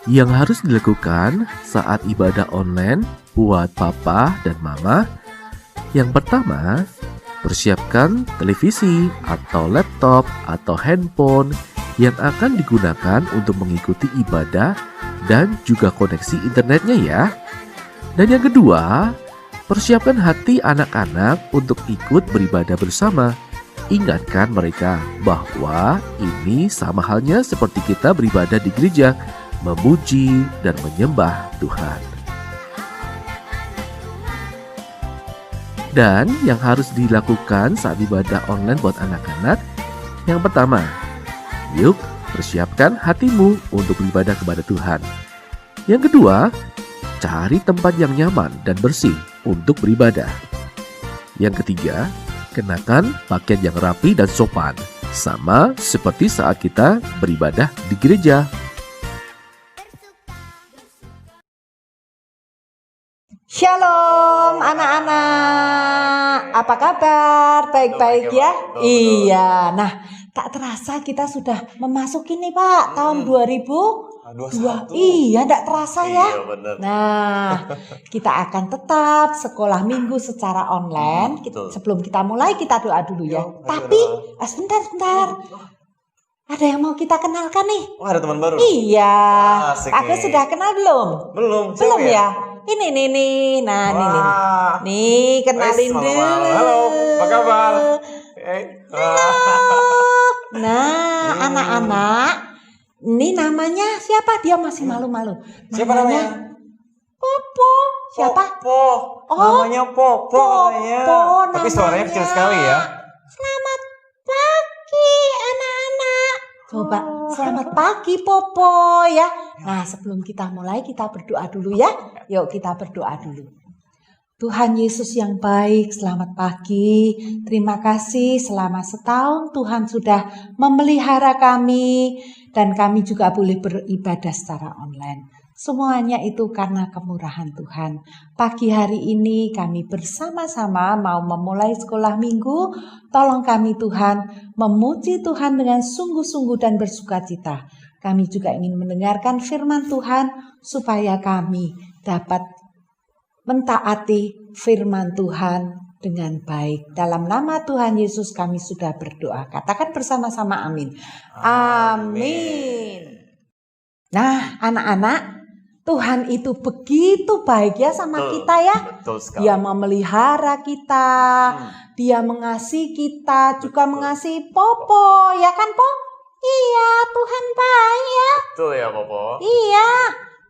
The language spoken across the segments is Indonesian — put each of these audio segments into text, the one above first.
Yang harus dilakukan saat ibadah online buat papa dan mama, yang pertama, persiapkan televisi atau laptop atau handphone yang akan digunakan untuk mengikuti ibadah dan juga koneksi internetnya ya. Dan yang kedua, persiapkan hati anak-anak untuk ikut beribadah bersama. Ingatkan mereka bahwa ini sama halnya seperti kita beribadah di gereja, memuji dan menyembah Tuhan. Dan yang harus dilakukan saat ibadah online buat anak-anak, yang pertama, yuk persiapkan hatimu untuk beribadah kepada Tuhan. Yang kedua, cari tempat yang nyaman dan bersih untuk beribadah. Yang ketiga, kenakan pakaian yang rapi dan sopan, sama seperti saat kita beribadah di gereja. Shalom anak-anak, apa kabar? Baik-baik ya? Iya, nah tak terasa kita sudah memasuki nih Pak tahun 2022. Iya, tak terasa ya. Nah, kita akan tetap sekolah minggu secara online. Sebelum kita mulai kita doa dulu ya. Tapi sebentar. Ada yang mau kita kenalkan nih? Wah, ada teman baru. Iya. Asik Aku nih. sudah kenal belum? Belum ya? Ini nih. Nah, nih kenalin Wes, dulu. Halo, apa kabar? Nah, anak-anak, ini namanya siapa? Dia masih malu-malu. Siapa namanya? Popo. Siapa? Popo. Namanya Popo katanya. Tapi suaranya kecil sekali ya. Selamat pagi anak-anak. Coba selamat pagi Popo ya. Nah sebelum kita mulai kita berdoa dulu ya. Yuk kita berdoa dulu. Tuhan Yesus yang baik, selamat pagi. Terima kasih selama setahun Tuhan sudah memelihara kami. Dan kami juga boleh beribadah secara online. Semuanya itu karena kemurahan Tuhan. Pagi hari ini kami bersama-sama mau memulai sekolah minggu. Tolong kami Tuhan, memuji Tuhan dengan sungguh-sungguh dan bersukacita. Kami juga ingin mendengarkan firman Tuhan supaya kami dapat mentaati firman Tuhan dengan baik. Dalam nama Tuhan Yesus kami sudah berdoa. Katakan bersama-sama amin. Amin. Nah anak-anak, Tuhan itu begitu baik ya sama kita ya. Betul sekali. Dia memelihara kita, Dia mengasihi kita, juga mengasihi Popo, ya kan Po? Iya, Tuhan baik ya. Betul ya, Popo. Iya.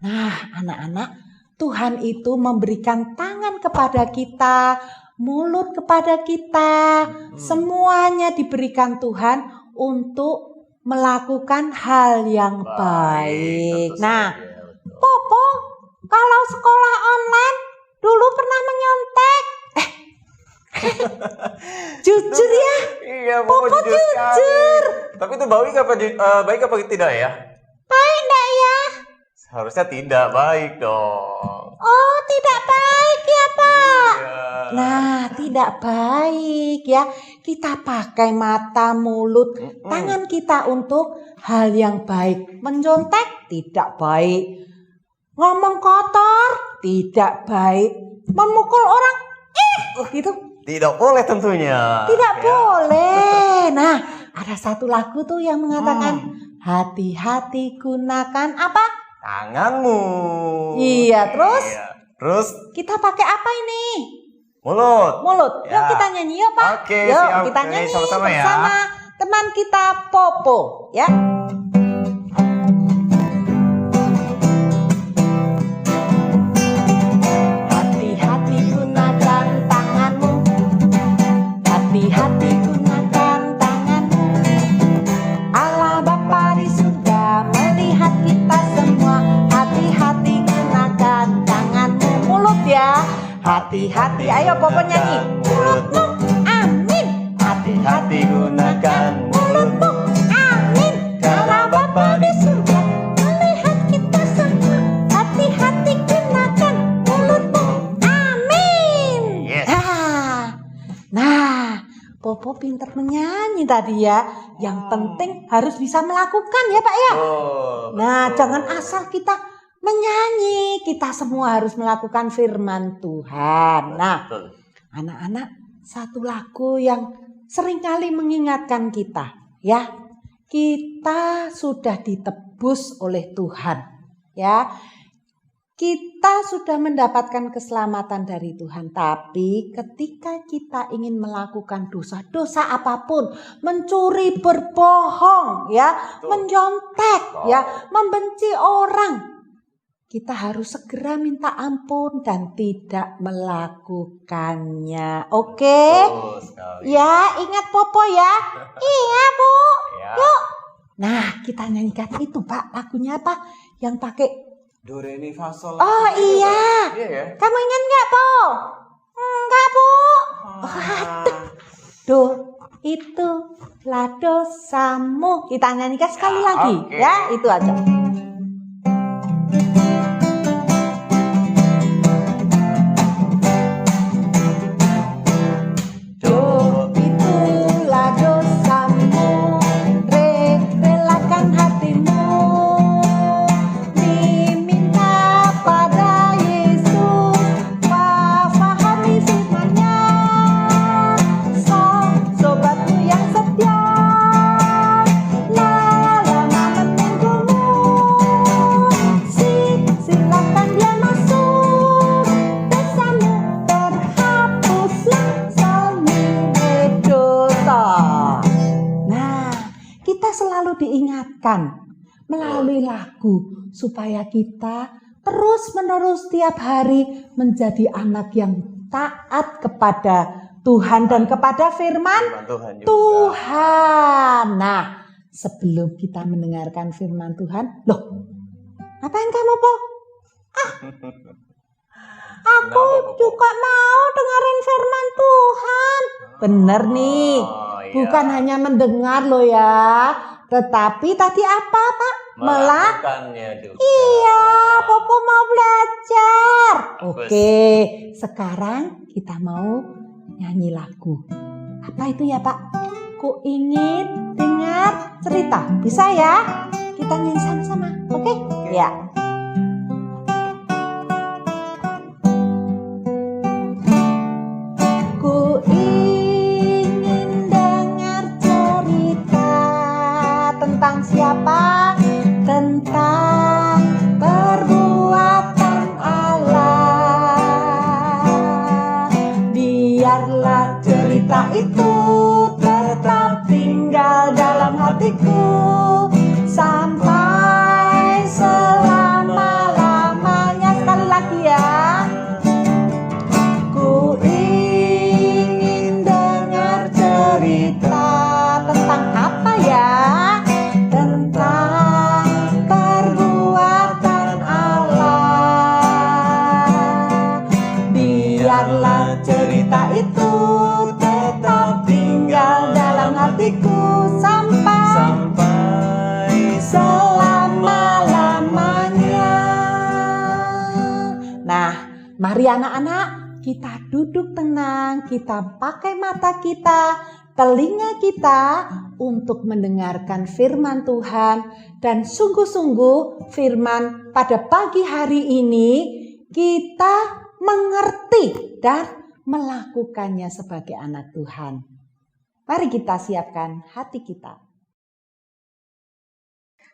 Nah, anak-anak, Tuhan itu memberikan tangan kepada kita, mulut kepada kita, semuanya diberikan Tuhan untuk melakukan hal yang baik. Nah, Popo, kalau sekolah online dulu pernah menyontek. Jujur ya? Iya, Popo jujur. Tapi itu baik apa tidak ya? Baik enggak ya? Seharusnya tidak baik dong. Oh, tidak baik ya, Pak. Iya. Nah, tidak baik ya. Kita pakai mata, mulut, tangan kita untuk hal yang baik. Mencontek tidak baik. Ngomong kotor tidak baik. Memukul orang gitu Tidak boleh tentunya. tidak Ya. boleh. Nah, ada satu lagu tuh yang mengatakan hati-hati gunakan apa? Tanganmu. Iya, terus? Iya. Terus Kita pakai apa ini? mulut. Mulut. Yuk Ya. kita nyanyi yuk Pak. Oke, Yuk siap. kita Nyanyi nyanyi sama-sama ya. bersama teman kita Popo ya. Hati-hati gunakan tanganmu. Hati-hati gunakan tanganmu. Allah Bapa di surga melihat kita semua. Hati-hati gunakan tanganmu. Mulut ya. Hati-hati, ayo Popo nyanyi. Mulutmu, amin. Hati-hati gunakan Mulutmu, amin. Allah Bapa di surga melihat kita semua. Hati-hati gunakan mulutmu, amin. Yes. Nah, Popo pinter menyanyi tadi ya. Yang penting harus bisa melakukan ya Pak ya. Nah, jangan asal kita menyanyi. Kita semua harus melakukan firman Tuhan. Nah, anak-anak, satu lagu yang seringkali mengingatkan kita ya. Kita sudah ditebus oleh Tuhan ya. Kita sudah mendapatkan keselamatan dari Tuhan, tapi ketika kita ingin melakukan dosa-dosa apapun, mencuri, berbohong, ya, menyontek, ya, membenci orang, kita harus segera minta ampun dan tidak melakukannya. Oke? Ya, ingat Popo ya. Iya, Bu. Yuk. Nah, kita nyanyikan itu, Pak. Lagunya apa? Yang pakai Do, re, mi, fa, sol. oh iya. Iya ya? Kamu ingat nggak, Po? Enggak, Bu. Do, itu lah dosamu. Kita nyanyikan sekali lagi. Okay. Ya, itu aja. Diingatkan melalui lagu supaya kita terus-menerus tiap hari menjadi anak yang taat kepada Tuhan dan kepada firman Tuhan. Nah, sebelum kita mendengarkan firman Tuhan, loh, ngapain kamu, Po? Aku juga mau dengerin firman Tuhan. Bener nih, bukan hanya mendengar loh ya. Tetapi tadi apa, Pak? Melakukannya juga. Iya, Popo mau belajar. Oke, sekarang kita mau nyanyi lagu. Apa itu ya, Pak? Ku ingin dengar cerita. Bisa ya? Kita nyanyi sama-sama. Oke? Ya. Ku ingin dengar cerita tentang siapa? Tentang perbuatan Allah. Biarlah cerita itu tetap tinggal dalam hatiku sampai selama-lamanya. Sekali lagi ya. Ku ingin dengar cerita tentang apa ya? Biarlah cerita itu tetap tinggal dalam hatiku sampai selama-lamanya. Nah, mari anak-anak, kita duduk tenang, kita pakai mata kita, telinga kita untuk mendengarkan firman Tuhan. Dan sungguh-sungguh firman pada pagi hari ini kita mengerti dan melakukannya sebagai anak Tuhan. Mari kita siapkan hati kita.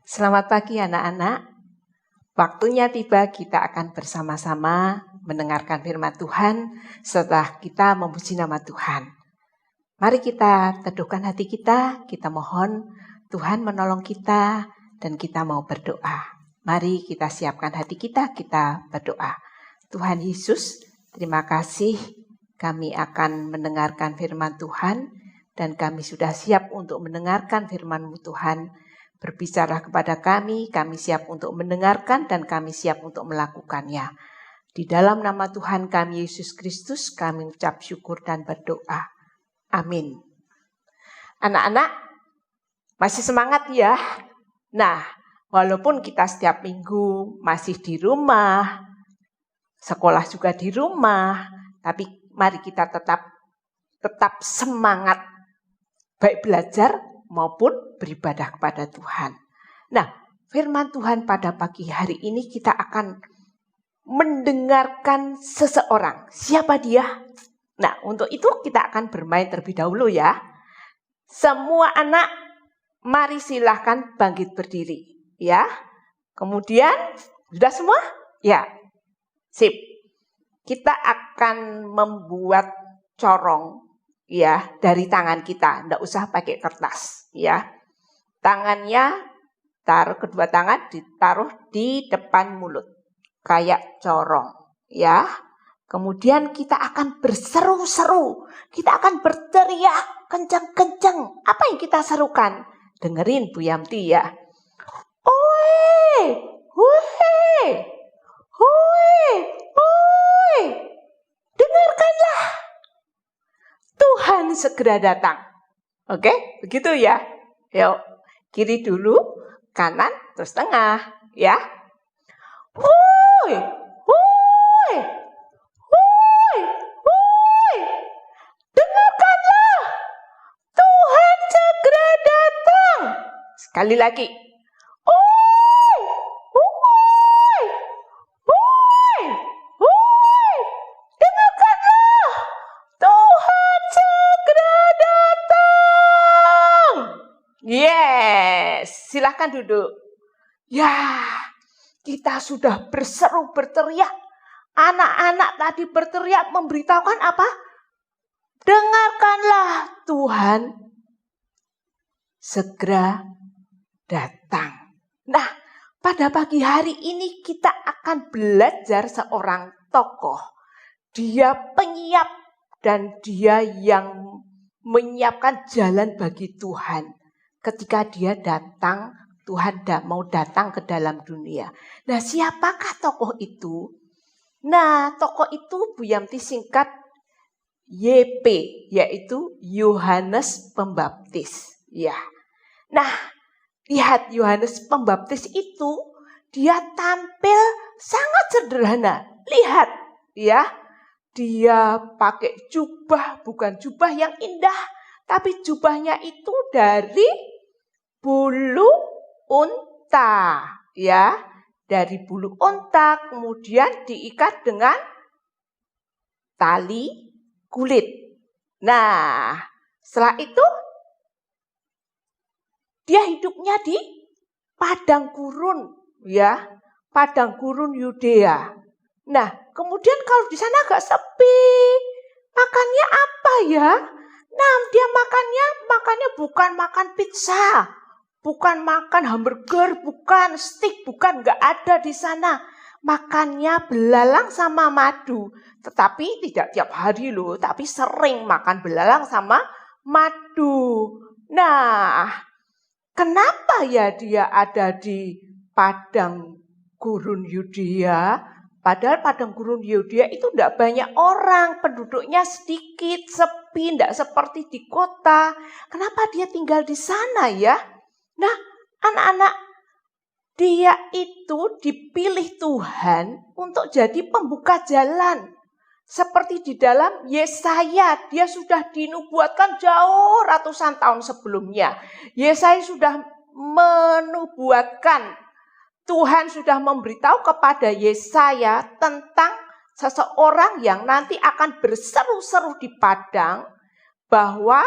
Selamat pagi anak-anak. Waktunya tiba kita akan bersama-sama mendengarkan firman Tuhan setelah kita memuji nama Tuhan. Mari kita teduhkan hati kita mohon Tuhan menolong kita dan kita mau berdoa. Mari kita siapkan hati kita berdoa. Tuhan Yesus, terima kasih kami akan mendengarkan firman Tuhan dan kami sudah siap untuk mendengarkan firman-Mu Tuhan. Berbicara kepada kami siap untuk mendengarkan dan kami siap untuk melakukannya. Di dalam nama Tuhan kami Yesus Kristus kami ucap syukur dan berdoa. Amin. Anak-anak masih semangat ya? Nah, walaupun kita setiap minggu masih di rumah, sekolah juga di rumah, tapi mari kita tetap semangat baik belajar maupun beribadah kepada Tuhan. Nah, firman Tuhan pada pagi hari ini kita akan mendengarkan seseorang. Siapa dia? Nah, untuk itu kita akan bermain terlebih dahulu ya. Semua anak, mari silahkan bangkit berdiri. Ya, kemudian, sudah semua? Ya, sip. Kita akan membuat corong ya dari tangan kita, enggak usah pakai kertas ya. Tangannya kedua tangan ditaruh di depan mulut kayak corong ya. Kemudian kita akan berseru-seru, kita akan berteriak kencang-kencang. Apa yang kita serukan? Dengerin Bu Yamti ya. Oi, oi, oi, oi. Dengarkanlah. Tuhan segera datang. Oke, begitu ya. Yuk, kiri dulu, kanan, terus tengah, ya. Woi, woi, woi, woi. Dengarkanlah. Tuhan segera datang. Sekali lagi. Woi, woi, woi, woi. Dengarkanlah. Tuhan segera datang. Yes, silahkan duduk. Ya, kita sudah berseru berteriak. Anak-anak tadi berteriak memberitahukan apa? Dengarkanlah, Tuhan segera datang. Nah, pada pagi hari ini kita akan belajar seorang tokoh. Dia penyiap dan dia yang menyiapkan jalan bagi Tuhan. Ketika dia datang, Tuhan mau datang ke dalam dunia. Nah, siapakah tokoh itu? Nah, tokoh itu Bu Yamti singkat YP, yaitu Yohanes Pembaptis. Ya. Nah, lihat Yohanes Pembaptis itu, dia tampil sangat sederhana. Lihat, ya. Dia pakai jubah, bukan jubah yang indah, tapi jubahnya itu dari bulu unta, ya. Dari bulu unta kemudian diikat dengan tali kulit. Nah, setelah itu dia hidupnya di padang gurun, ya. Padang gurun Yudea. Nah, kemudian kalau di sana agak sepi, makannya apa ya? Nah, dia makannya bukan makan pizza, bukan makan hamburger, bukan steak, bukan, nggak ada di sana. Makannya belalang sama madu, tetapi tidak tiap hari loh, tapi sering makan belalang sama madu. Nah, kenapa ya dia ada di padang gurun Yudea? Padahal padang gurun Yudea itu tidak banyak orang, penduduknya sedikit, sepi, tidak seperti di kota. Kenapa dia tinggal di sana ya? Nah, anak-anak, dia itu dipilih Tuhan untuk jadi pembuka jalan. Seperti di dalam Yesaya, dia sudah dinubuatkan jauh ratusan tahun sebelumnya. Yesaya sudah menubuatkan, Tuhan sudah memberitahu kepada Yesaya tentang seseorang yang nanti akan berseru-seru di padang, bahwa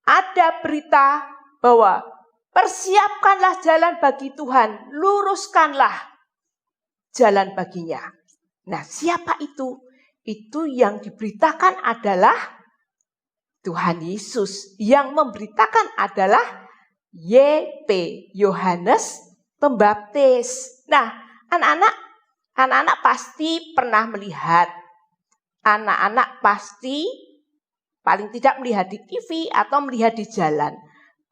ada berita bahwa persiapkanlah jalan bagi Tuhan, luruskanlah jalan baginya. Nah, siapa itu? Itu yang diberitakan adalah Tuhan Yesus. Yang memberitakan adalah YP, Yohanes Pembaptis. Nah, anak-anak pasti pernah melihat. Anak-anak pasti paling tidak melihat di TV atau melihat di jalan.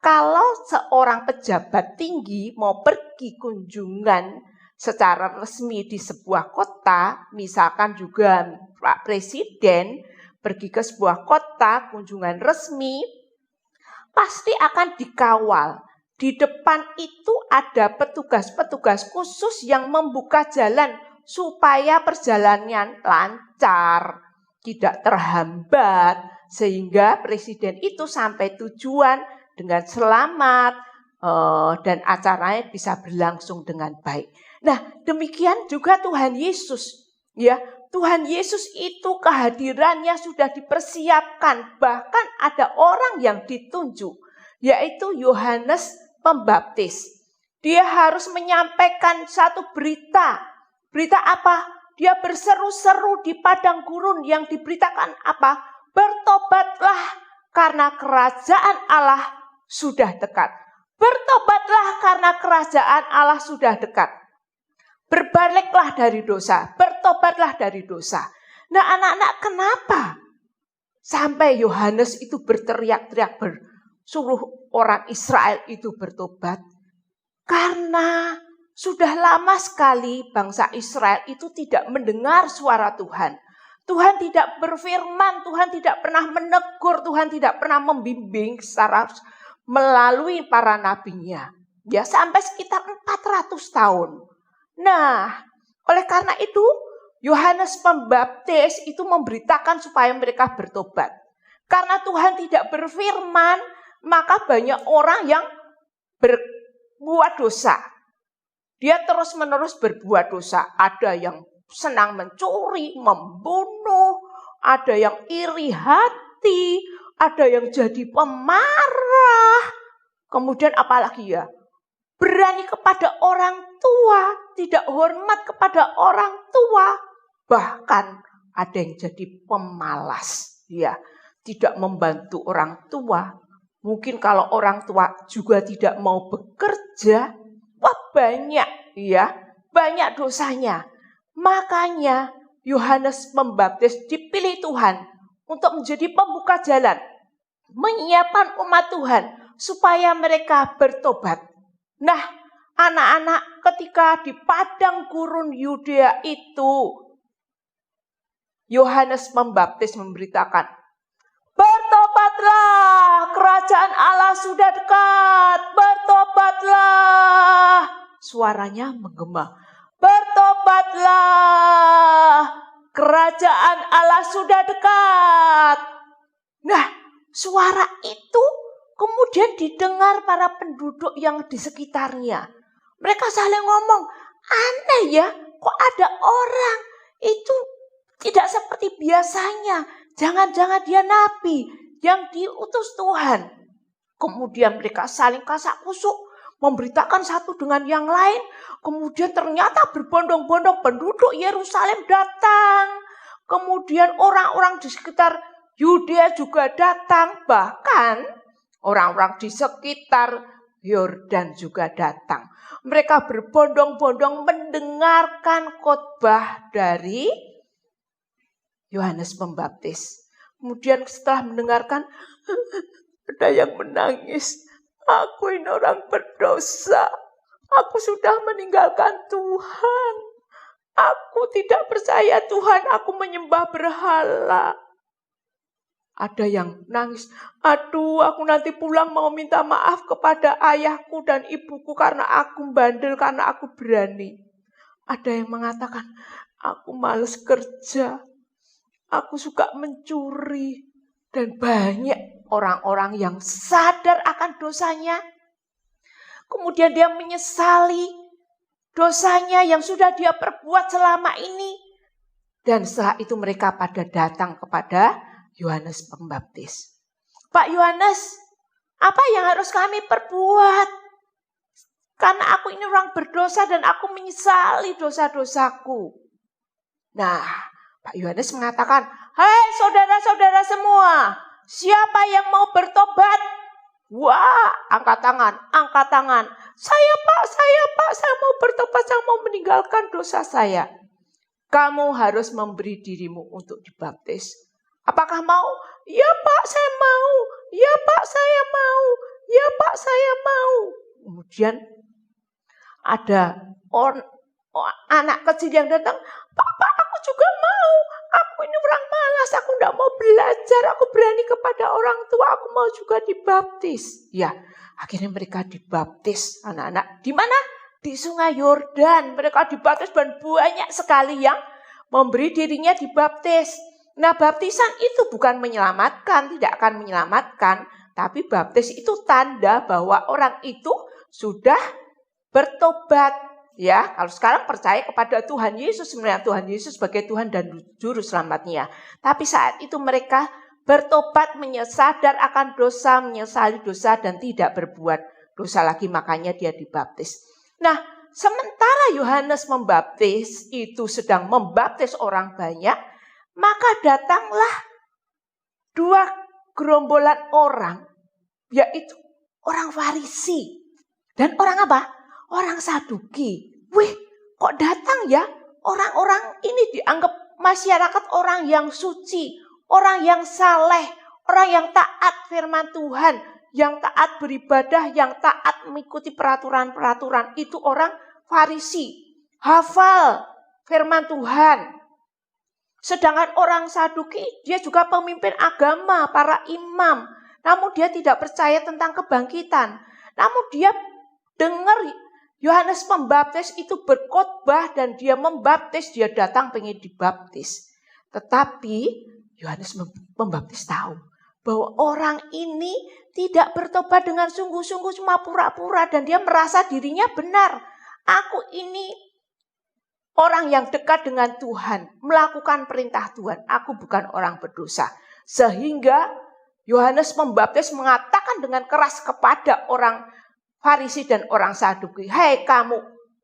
Kalau seorang pejabat tinggi mau pergi kunjungan secara resmi di sebuah kota, misalkan juga Pak Presiden pergi ke sebuah kota kunjungan resmi, pasti akan dikawal. Di depan itu ada petugas-petugas khusus yang membuka jalan supaya perjalanannya lancar, tidak terhambat, sehingga presiden itu sampai tujuan dengan selamat dan acaranya bisa berlangsung dengan baik. Nah, demikian juga Tuhan Yesus, ya. Tuhan Yesus itu kehadirannya sudah dipersiapkan, bahkan ada orang yang ditunjuk, yaitu Yohanes Pembaptis. Dia harus menyampaikan satu berita. Berita apa? Dia berseru-seru di padang gurun yang diberitakan apa? Bertobatlah karena kerajaan Allah sudah dekat. Bertobatlah karena kerajaan Allah sudah dekat. Berbaliklah dari dosa, bertobatlah dari dosa. Nah, anak-anak, kenapa sampai Yohanes itu berteriak-teriak suruh orang Israel itu bertobat? Karena sudah lama sekali bangsa Israel itu tidak mendengar suara Tuhan. Tuhan tidak berfirman, Tuhan tidak pernah menegur, Tuhan tidak pernah membimbing secara melalui para nabinya. Ya, sampai sekitar 400 tahun. Nah, oleh karena itu Yohanes Pembaptis itu memberitakan supaya mereka bertobat. Karena Tuhan tidak berfirman, maka banyak orang yang berbuat dosa. Dia terus-menerus berbuat dosa. Ada yang senang mencuri, membunuh, ada yang iri hati, ada yang jadi pemarah. Kemudian apalagi ya? Berani kepada orang tua, tidak hormat kepada orang tua. Bahkan ada yang jadi pemalas, ya, tidak membantu orang tua. Mungkin kalau orang tua juga tidak mau bekerja, wah banyak, ya, banyak dosanya. Makanya Yohanes Pembaptis dipilih Tuhan untuk menjadi pembuka jalan, menyiapkan umat Tuhan supaya mereka bertobat. Nah, anak-anak, ketika di padang gurun Yudea itu, Yohanes Pembaptis memberitakan, bertobatlah, kerajaan Allah sudah dekat, bertobatlah. Suaranya menggema, bertobatlah, kerajaan Allah sudah dekat. Nah, suara itu kemudian didengar para penduduk yang di sekitarnya. Mereka saling ngomong, aneh ya, kok ada orang itu tidak seperti biasanya. Jangan-jangan dia nabi yang diutus Tuhan. Kemudian mereka saling kasak kusuk, memberitakan satu dengan yang lain. Kemudian ternyata berbondong-bondong penduduk Yerusalem datang. Kemudian orang-orang di sekitar Yudea juga datang. Bahkan orang-orang di sekitar Yordan juga datang. Mereka berbondong-bondong mendengarkan khotbah dari Yohanes Pembaptis. Kemudian setelah mendengarkan, ada yang menangis. Aku ini orang berdosa. Aku sudah meninggalkan Tuhan. Aku tidak percaya Tuhan. Aku menyembah berhala. Ada yang nangis, aduh aku nanti pulang mau minta maaf kepada ayahku dan ibuku karena aku bandel, karena aku berani. Ada yang mengatakan, aku malas kerja, aku suka mencuri. Dan banyak orang-orang yang sadar akan dosanya. Kemudian dia menyesali dosanya yang sudah dia perbuat selama ini. Dan setelah itu mereka pada datang kepada Yohanes Pembaptis. Pak Yohanes, apa yang harus kami perbuat? Karena aku ini orang berdosa dan aku menyesali dosa-dosaku. Nah, Pak Yohanes mengatakan, hai saudara-saudara semua, siapa yang mau bertobat? Wah, angkat tangan, angkat tangan. Saya pak, saya mau bertobat, saya mau meninggalkan dosa saya. Kamu harus memberi dirimu untuk dibaptis. Apakah mau? Ya Pak, saya mau. Ya Pak, saya mau. Ya Pak, saya mau. Kemudian ada anak kecil yang datang. Pak, aku juga mau. Aku ini orang malas, aku tidak mau belajar. Aku berani kepada orang tua, aku mau juga dibaptis. Ya, akhirnya mereka dibaptis anak-anak. Di mana? Di Sungai Yordan. Mereka dibaptis dan banyak sekali yang memberi dirinya dibaptis. Nah, baptisan itu bukan menyelamatkan, tidak akan menyelamatkan, tapi baptis itu tanda bahwa orang itu sudah bertobat. Ya, kalau sekarang percaya kepada Tuhan Yesus, sebenarnya Tuhan Yesus sebagai Tuhan dan Juru Selamatnya. Tapi saat itu mereka bertobat, sadar akan dosa, menyesali dosa dan tidak berbuat dosa lagi, makanya dia dibaptis. Nah, sementara Yohanes membaptis itu sedang membaptis orang banyak, maka datanglah dua gerombolan orang, yaitu orang Farisi dan orang apa? Orang Saduki. Wih, kok datang ya? Orang-orang ini dianggap masyarakat orang yang suci, orang yang saleh, orang yang taat firman Tuhan, yang taat beribadah, yang taat mengikuti peraturan-peraturan. Itu orang Farisi, hafal firman Tuhan. Sedangkan orang Saduki, dia juga pemimpin agama, para imam. Namun dia tidak percaya tentang kebangkitan. Namun dia dengar Yohanes Pembaptis itu berkhotbah dan dia membaptis, dia datang pengen dibaptis. Tetapi Yohanes Pembaptis tahu bahwa orang ini tidak bertobat dengan sungguh-sungguh, cuma pura-pura, dan dia merasa dirinya benar. Aku ini orang yang dekat dengan Tuhan, melakukan perintah Tuhan. Aku bukan orang berdosa. Sehingga Yohanes Pembaptis mengatakan dengan keras kepada orang Farisi dan orang Saduki, "Hei kamu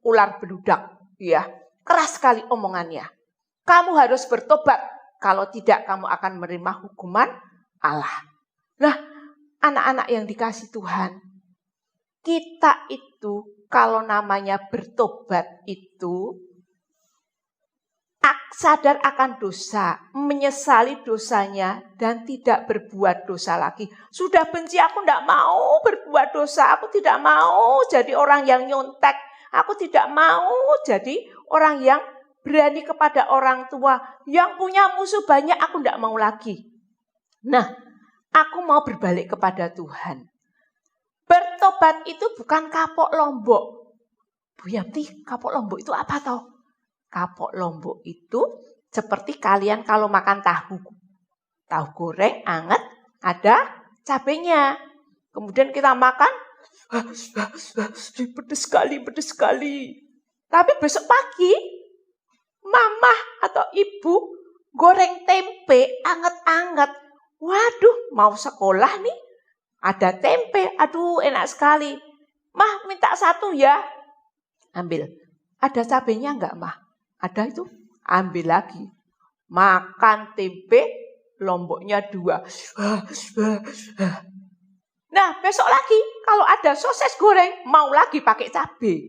ular beludak." Ya, keras sekali omongannya. Kamu harus bertobat, kalau tidak kamu akan menerima hukuman Allah. Nah, anak-anak yang dikasih Tuhan, kita itu kalau namanya bertobat itu sadar akan dosa, menyesali dosanya, dan tidak berbuat dosa lagi. Sudah benci, aku tidak mau berbuat dosa, aku tidak mau jadi orang yang nyontek, aku tidak mau jadi orang yang berani kepada orang tua, yang punya musuh banyak, aku tidak mau lagi. Nah, aku mau berbalik kepada Tuhan. Bertobat itu bukan kapok lombok. Bu Yamti, kapok lombok itu apa toh? Kapok lombok itu seperti kalian kalau makan tahu goreng anget, ada cabenya. Kemudian kita makan, pedes sekali. Tapi besok pagi, mama atau ibu goreng tempe anget-anget. Waduh, mau sekolah nih, ada tempe, aduh enak sekali. Mah, minta satu ya. Ambil. Ada cabenya enggak, Mah? Ada itu, ambil lagi. Makan tempe, lomboknya 2. Nah, besok lagi kalau ada sosis goreng, mau lagi pakai cabai.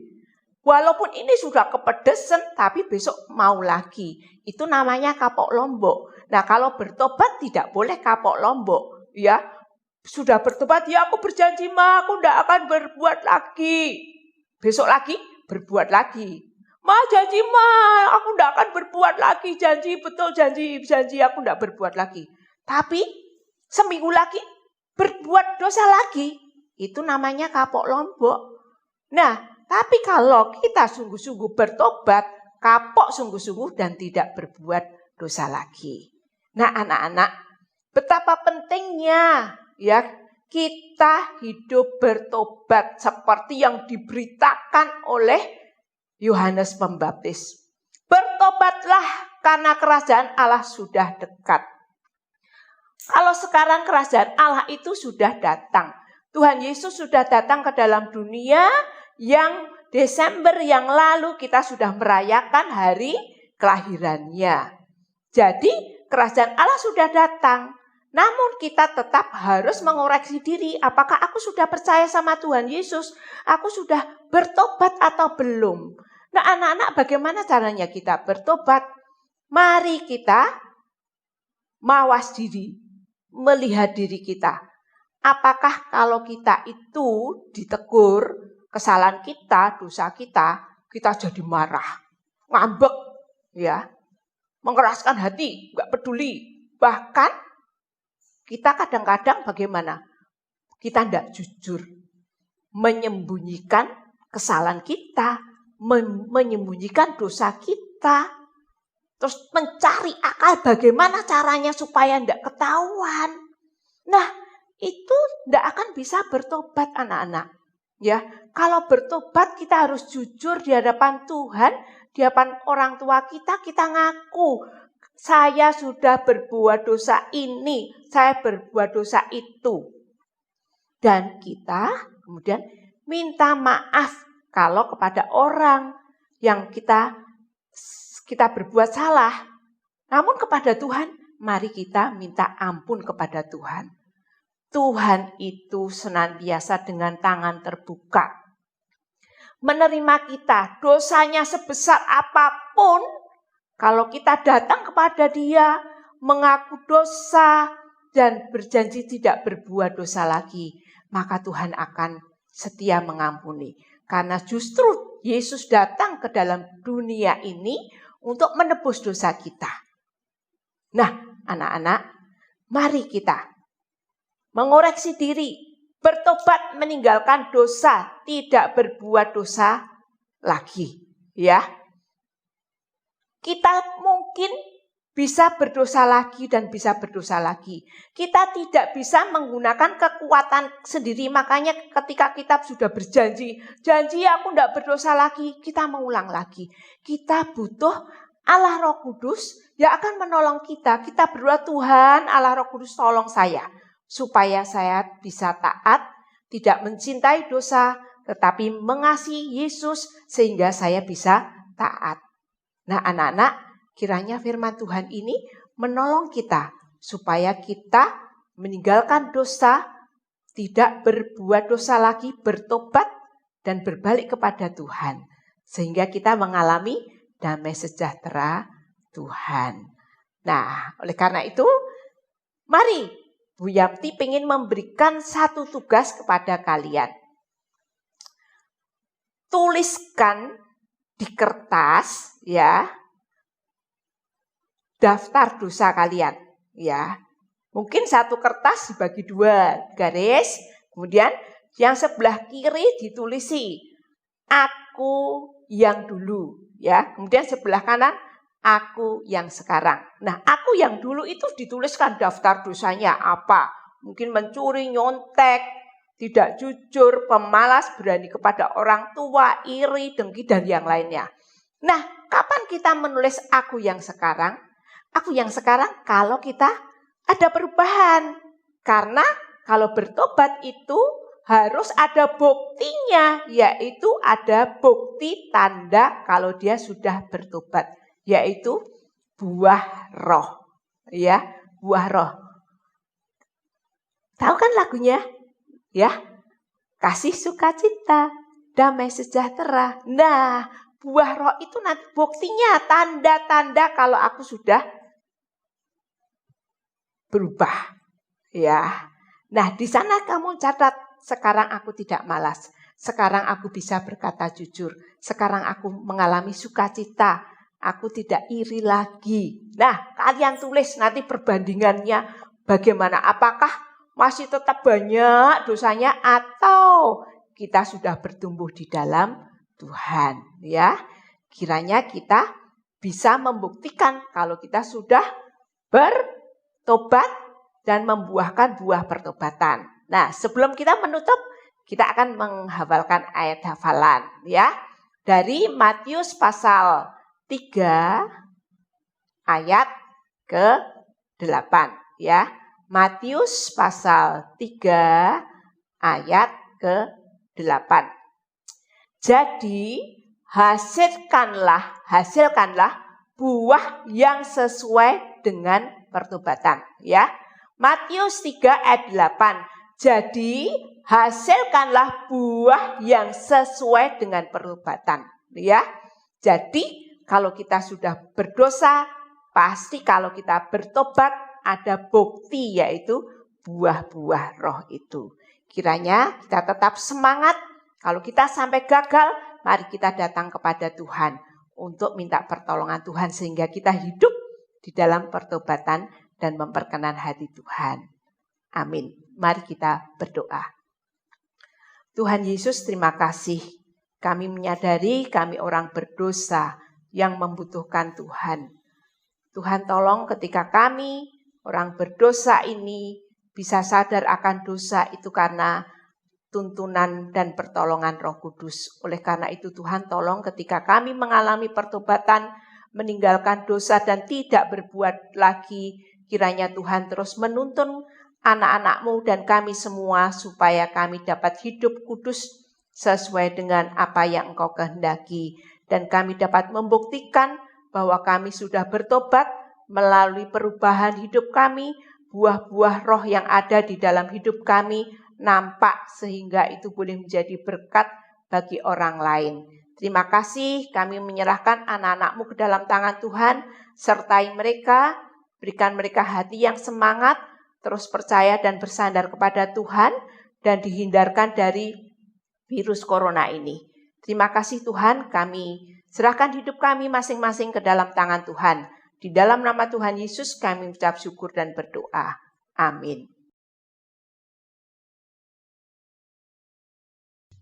Walaupun ini sudah kepedesan, tapi besok mau lagi. Itu namanya kapok lombok. Nah, kalau bertobat tidak boleh kapok lombok. Ya, sudah bertobat, ya aku berjanji, Mah, aku tidak akan berbuat lagi. Besok lagi, berbuat lagi. Ma, janji, Ma, aku tidak akan berbuat lagi. Janji, betul janji aku tidak berbuat lagi. Tapi seminggu lagi berbuat dosa lagi. Itu namanya kapok lombok. Nah, tapi kalau kita sungguh-sungguh bertobat, kapok sungguh-sungguh dan tidak berbuat dosa lagi. Nah, anak-anak, betapa pentingnya ya kita hidup bertobat seperti yang diberitakan oleh Yohanes Pembaptis. Bertobatlah karena kerajaan Allah sudah dekat. Kalau sekarang kerajaan Allah itu sudah datang. Tuhan Yesus sudah datang ke dalam dunia yang Desember yang lalu kita sudah merayakan hari kelahirannya. Jadi kerajaan Allah sudah datang. Namun kita tetap harus mengoreksi diri. Apakah aku sudah percaya sama Tuhan Yesus? Aku sudah bertobat atau belum? Nah, anak-anak, bagaimana caranya kita bertobat? Mari kita mawas diri, melihat diri kita. Apakah kalau kita itu ditegur kesalahan kita, dosa kita jadi marah, ngambek, ya, mengeraskan hati, nggak peduli. Bahkan kita kadang-kadang bagaimana? Kita tidak jujur, menyembunyikan kesalahan kita, menyembunyikan dosa kita. terus mencari akal bagaimana caranya supaya tidak ketahuan. Nah, itu tidak akan bisa bertobat anak-anak. Ya, kalau bertobat kita harus jujur di hadapan Tuhan, di hadapan orang tua kita ngaku, saya sudah berbuat dosa ini, saya berbuat dosa itu. Dan kita kemudian minta maaf kalau kepada orang yang kita berbuat salah. Namun kepada Tuhan, mari kita minta ampun kepada Tuhan. Tuhan itu senantiasa dengan tangan terbuka menerima kita, dosanya sebesar apapun. Kalau kita datang kepada Dia, mengaku dosa dan berjanji tidak berbuat dosa lagi, maka Tuhan akan setia mengampuni. Karena justru Yesus datang ke dalam dunia ini untuk menebus dosa kita. Nah, anak-anak, mari kita mengoreksi diri, bertobat, meninggalkan dosa, tidak berbuat dosa lagi. Ya, kita mungkin bisa berdosa lagi dan bisa berdosa lagi. Kita tidak bisa menggunakan kekuatan sendiri. Makanya ketika kita sudah berjanji, janji aku tidak berdosa lagi, kita mengulang lagi. Kita butuh Allah Roh Kudus yang akan menolong kita. Kita berdoa, Tuhan Allah Roh Kudus tolong saya, supaya saya bisa taat, tidak mencintai dosa, tetapi mengasihi Yesus sehingga saya bisa taat. Nah anak-anak, kiranya firman Tuhan ini menolong kita supaya kita meninggalkan dosa, tidak berbuat dosa lagi, bertobat dan berbalik kepada Tuhan. Sehingga kita mengalami damai sejahtera Tuhan. Nah, oleh karena itu, mari Bu Yapti ingin memberikan satu tugas kepada kalian. Tuliskan di kertas ya daftar dosa kalian ya. Mungkin satu kertas dibagi 2 garis, kemudian yang sebelah kiri ditulisi aku yang dulu ya. Kemudian sebelah kanan aku yang sekarang. Nah, aku yang dulu itu dituliskan daftar dosanya apa. Mungkin mencuri, nyontek, tidak jujur, pemalas, berani kepada orang tua, iri, dengki, dan yang lainnya. Nah, kapan kita menulis aku yang sekarang? Aku yang sekarang kalau kita ada perubahan. Karena kalau bertobat itu harus ada buktinya, yaitu ada bukti tanda kalau dia sudah bertobat. Yaitu buah roh, ya, buah roh. Tahu kan lagunya? Ya, kasih sukacita, damai sejahtera. Nah, buah roh itu nanti buktinya, tanda-tanda kalau aku sudah berubah. Ya, nah di sana kamu catat, sekarang aku tidak malas. Sekarang aku bisa berkata jujur. Sekarang aku mengalami sukacita. Aku tidak iri lagi. Nah, kalian tulis nanti perbandingannya bagaimana. Apakah masih tetap banyak dosanya atau kita sudah bertumbuh di dalam Tuhan. Ya, kiranya kita bisa membuktikan kalau kita sudah bertobat dan membuahkan buah pertobatan. Nah, sebelum kita menutup, kita akan menghafalkan ayat hafalan. Ya, dari Matius pasal 3 ayat ke-8 ya. Matius pasal 3 ayat ke-8. Jadi hasilkanlah buah yang sesuai dengan pertobatan ya. Matius 3 ayat 8. Jadi hasilkanlah buah yang sesuai dengan pertobatan ya. Jadi kalau kita sudah berdosa, pasti kalau kita bertobat ada bukti yaitu buah-buah roh itu. Kiranya kita tetap semangat. Kalau kita sampai gagal, mari kita datang kepada Tuhan untuk minta pertolongan Tuhan sehingga kita hidup di dalam pertobatan dan memperkenan hati Tuhan. Amin. Mari kita berdoa. Tuhan Yesus, terima kasih. Kami menyadari kami orang berdosa yang membutuhkan Tuhan. Tuhan tolong ketika kami orang berdosa ini bisa sadar akan dosa itu karena tuntunan dan pertolongan Roh Kudus. Oleh karena itu Tuhan tolong ketika kami mengalami pertobatan, meninggalkan dosa dan tidak berbuat lagi, kiranya Tuhan terus menuntun anak-anak-Mu dan kami semua supaya kami dapat hidup kudus sesuai dengan apa yang Engkau kehendaki. Dan kami dapat membuktikan bahwa kami sudah bertobat melalui perubahan hidup kami, buah-buah roh yang ada di dalam hidup kami nampak sehingga itu boleh menjadi berkat bagi orang lain. Terima kasih, kami menyerahkan anak-anak-Mu ke dalam tangan Tuhan, sertai mereka, berikan mereka hati yang semangat, terus percaya dan bersandar kepada Tuhan, dan dihindarkan dari virus corona ini. Terima kasih Tuhan, kami serahkan hidup kami masing-masing ke dalam tangan Tuhan. Di dalam nama Tuhan Yesus kami mengucap syukur dan berdoa. Amin.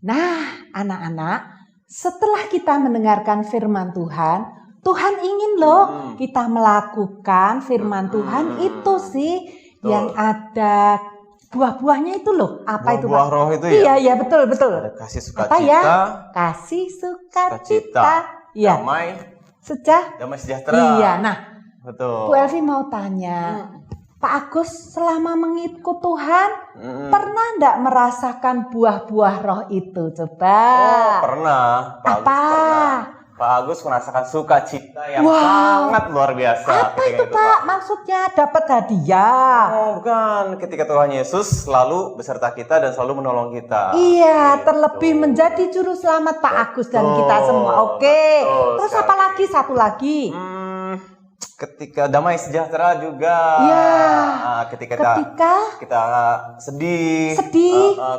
Nah, anak-anak, setelah kita mendengarkan firman Tuhan, Tuhan ingin loh kita melakukan firman Tuhan itu sih yang ada buah-buahnya itu loh. Apa itu, Pak? Buah roh itu ya? Iya, iya, betul, betul. Ada kasih sukacita. Apa ya? Kasih sukacita. Iya. Damai sejahtera. Iya, nah, betul. Bu Elvi mau tanya, Pak Agus selama mengikut Tuhan, pernah enggak merasakan buah-buah roh itu? Coba. Oh, pernah. Apa? Pak Agus merasakan sukacita yang sangat luar biasa. Apa itu, Pak? Maksudnya dapat hadiah? Oh, bukan. Ketika Tuhan Yesus selalu beserta kita dan selalu menolong kita. Iya, terlebih menjadi juru selamat Pak Agus dan kita semua. Oke. Terus apa lagi? Satu lagi. Ketika damai sejahtera juga. Iya. Ketika kita sedih.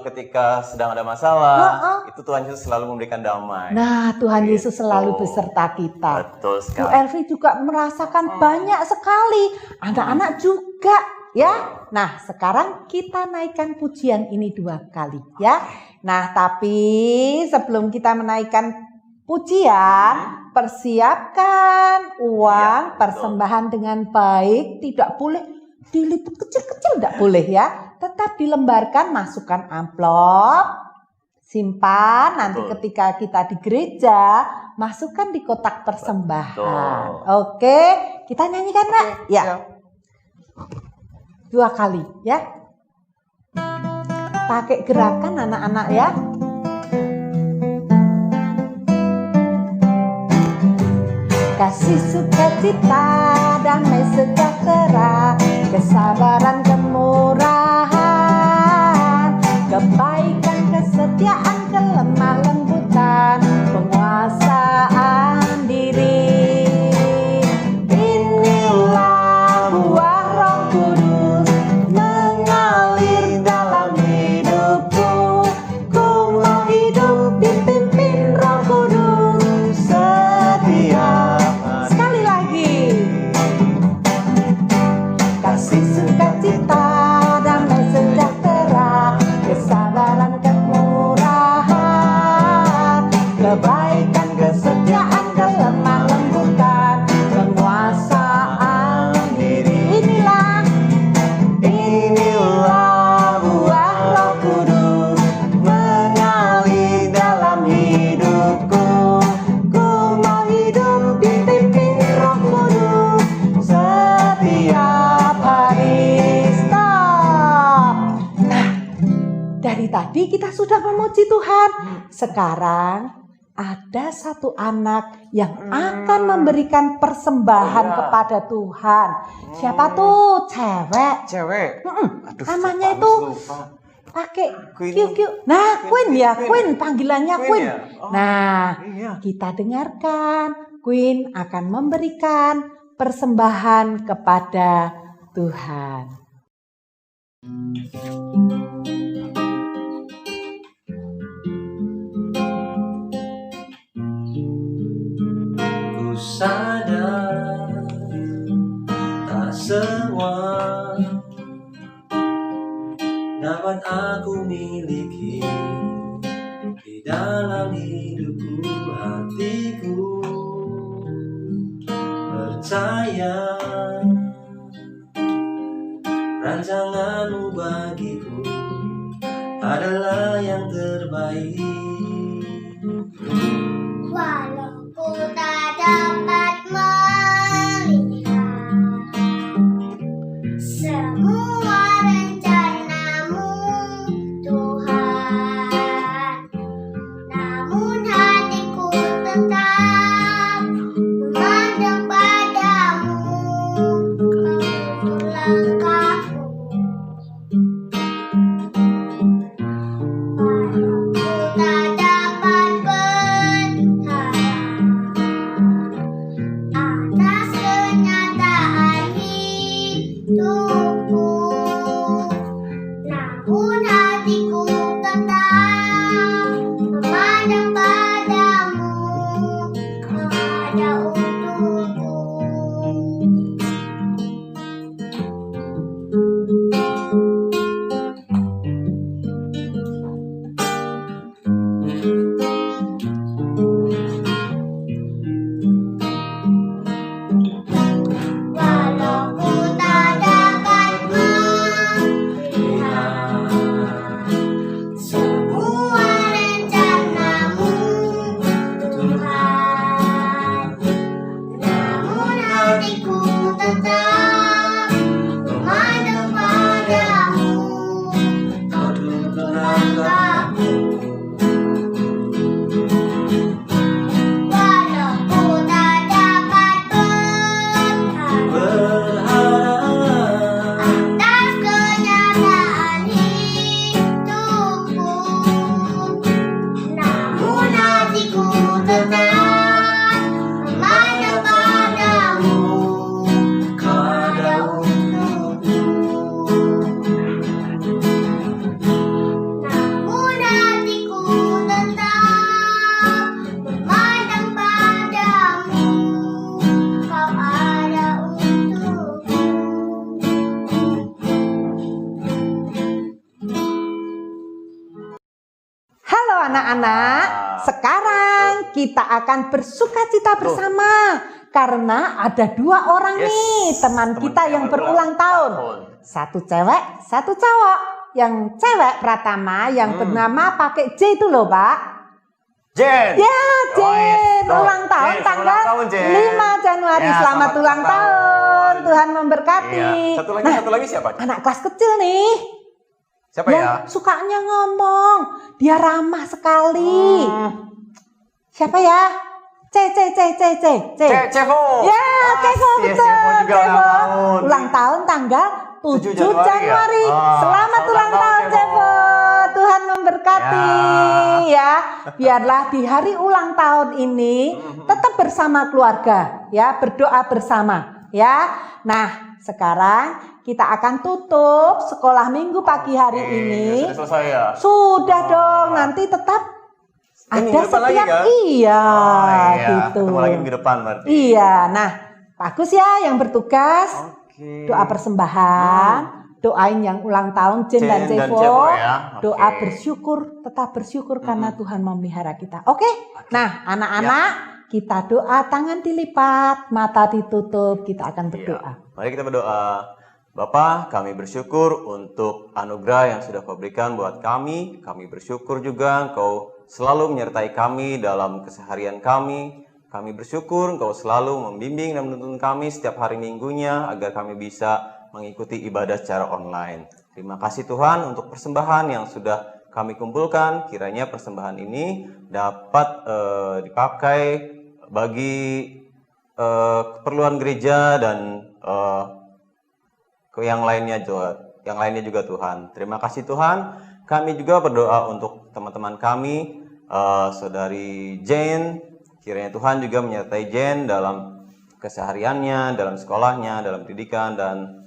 Ketika sedang ada masalah, itu Tuhan Yesus selalu memberikan damai. Nah, Tuhan Yesus selalu beserta kita. Betul sekali. Bu Elvi juga merasakan banyak sekali. Anak-anak juga, ya. Nah, sekarang kita naikkan pujian ini 2 kali, ya. Nah, tapi sebelum kita menaikkan pujian, persiapkan uang persembahan dengan baik, tidak boleh dilipet kecil-kecil, tidak boleh ya. Tetap dilembarkan, masukkan amplop, simpan, nanti ketika kita di gereja, masukkan di kotak persembahan. Oke, kita nyanyikan, Nak? Ya. 2 kali ya. Pakai gerakan anak-anak ya. Kasih sukacita, damai sejahtera, kesabaran, kemurahan, kebaikan, kesetiaan, kelemah lembutan, penguasaan diri. Inilah buah Roh Kudus mengalir dalam hidupku. Ku mau hidup dipimpin Roh Kudus setia. Kasih sukacita, damai sejahtera, kesabaran, kemurahan, kebaikan, kesetiaan, kelemah lembutan, penguasaan diri. Inilah buah Roh Kudus mengalir dalam hidupku. Ku mau hidup dipimpin Roh Kudus setiap hari. Stop. Nah, dari tadi kita sudah memuji Tuhan. Sekarang ada satu anak yang akan memberikan persembahan kepada Tuhan. Siapa tuh? Cewek. Aduh, namanya itu pakai Q. Nah, Queen ya, Queen, panggilannya Queen. Ya? Nah, kita dengarkan. Queen akan memberikan persembahan kepada Tuhan. Ku sadar tak semua dapat aku miliki di dalam hidupku, hatiku percaya Rancanganmu bagiku adalah yang terbaik. Walau ku tak dapat melihat semua rencanamu, Tuhan, namun hatiku tetap memandang padamu. Kau langkahku. Walau ku tak dapat berharap atas kenyataan hidupku, namun hatiku tetap memandang padamu. Kau ada untukku. Walau ku tak dapat melihat semua rencanamu, Tuhan, namun hatiku tetap memandang padamu. Kau tuntun langkahku. Walau ku tak dapat berharap atas kenyataan hidupku, namun hatiku tetap memandang padamu. Kau ada untukku. Namun hatiku tetap memandang padamu. Kau ada untukku. Halo anak-anak, sekarang kita akan bersukacita bersama karena ada 2 orang Yes, nih teman kita yang berulang tahun. Satu cewek, satu cowok. Yang cewek Pratama yang bernama pakai J itu loh, Pak. Jen. Ya, Jen, Tuh, ulang tahun Jen, tanggal ulang tahun, Jen. 5 Januari. Ya, Selamat ulang tahun. Tuhan memberkati. Iya. Satu lagi siapa? Anak kelas kecil nih. Siapa yang ya? sukanya ngomong. Dia ramah sekali. Siapa ya? C. Cevo. Ya, Cevo Yes, betul. Cevo juga Cevo. ulang tahun. Ulang tahun tanggal 7 Januari. ya? Selamat ulang tahun, Cevo. Tuhan memberkati ya. Biarlah di hari ulang tahun ini tetap bersama keluarga ya, berdoa bersama ya. Nah, sekarang kita akan tutup sekolah minggu pagi hari ini. Sudah selesai ya? Sudah dong, nanti tetap Ini ada minggu depan lagi, setiap kan? iya, Iya. gitu. Ketemu lagi minggu depan berarti. Iya, nah bagus ya yang bertugas Oke. doa persembahan, doain yang ulang tahun Jen dan Jen dan Cevo, Cevo ya. doa Oke. bersyukur, tetap bersyukur karena Tuhan memelihara kita. Oke, nah anak-anak kita doa, tangan dilipat, mata ditutup, kita akan berdoa. Iya. Mari kita berdoa. Bapa, kami bersyukur untuk anugerah yang sudah Kau berikan buat kami. Kami bersyukur juga Engkau selalu menyertai kami dalam keseharian kami. Kami bersyukur Engkau selalu membimbing dan menuntun kami setiap hari minggunya agar kami bisa mengikuti ibadah secara online. Terima kasih Tuhan untuk persembahan yang sudah kami kumpulkan. Kiranya persembahan ini dapat dipakai bagi keperluan gereja dan yang lainnya juga Tuhan. Terima kasih Tuhan. Kami juga berdoa untuk teman-teman kami, saudari Jane. Kiranya Tuhan juga menyertai Jane dalam kesehariannya, dalam sekolahnya, dalam pendidikan, dan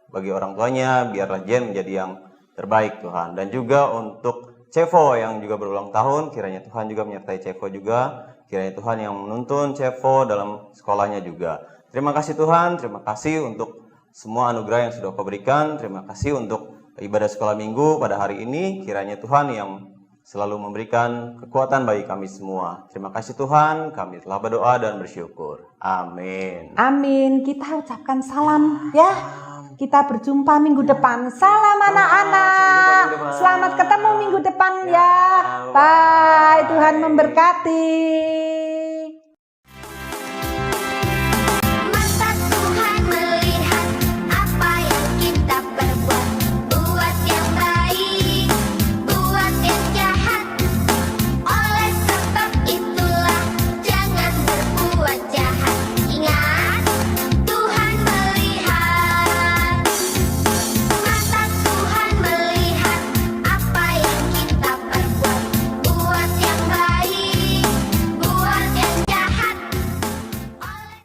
bagi orang tuanya, biarlah Jane menjadi yang terbaik Tuhan. Dan juga untuk Cevo yang juga berulang tahun, kiranya Tuhan juga menyertai Cevo juga. Kiranya Tuhan yang menuntun Cevo dalam sekolahnya juga. Terima kasih Tuhan, terima kasih untuk semua anugerah yang sudah Kau berikan. Terima kasih untuk ibadah sekolah minggu pada hari ini. Kiranya Tuhan yang selalu memberikan kekuatan bagi kami semua. Terima kasih Tuhan, kami telah berdoa dan bersyukur. Amin. Amin. Kita ucapkan salam ya. Kita berjumpa minggu depan. Salam anak-anak. minggu depan. Selamat ketemu minggu depan Ya, ya. bye. Bye. Tuhan memberkati.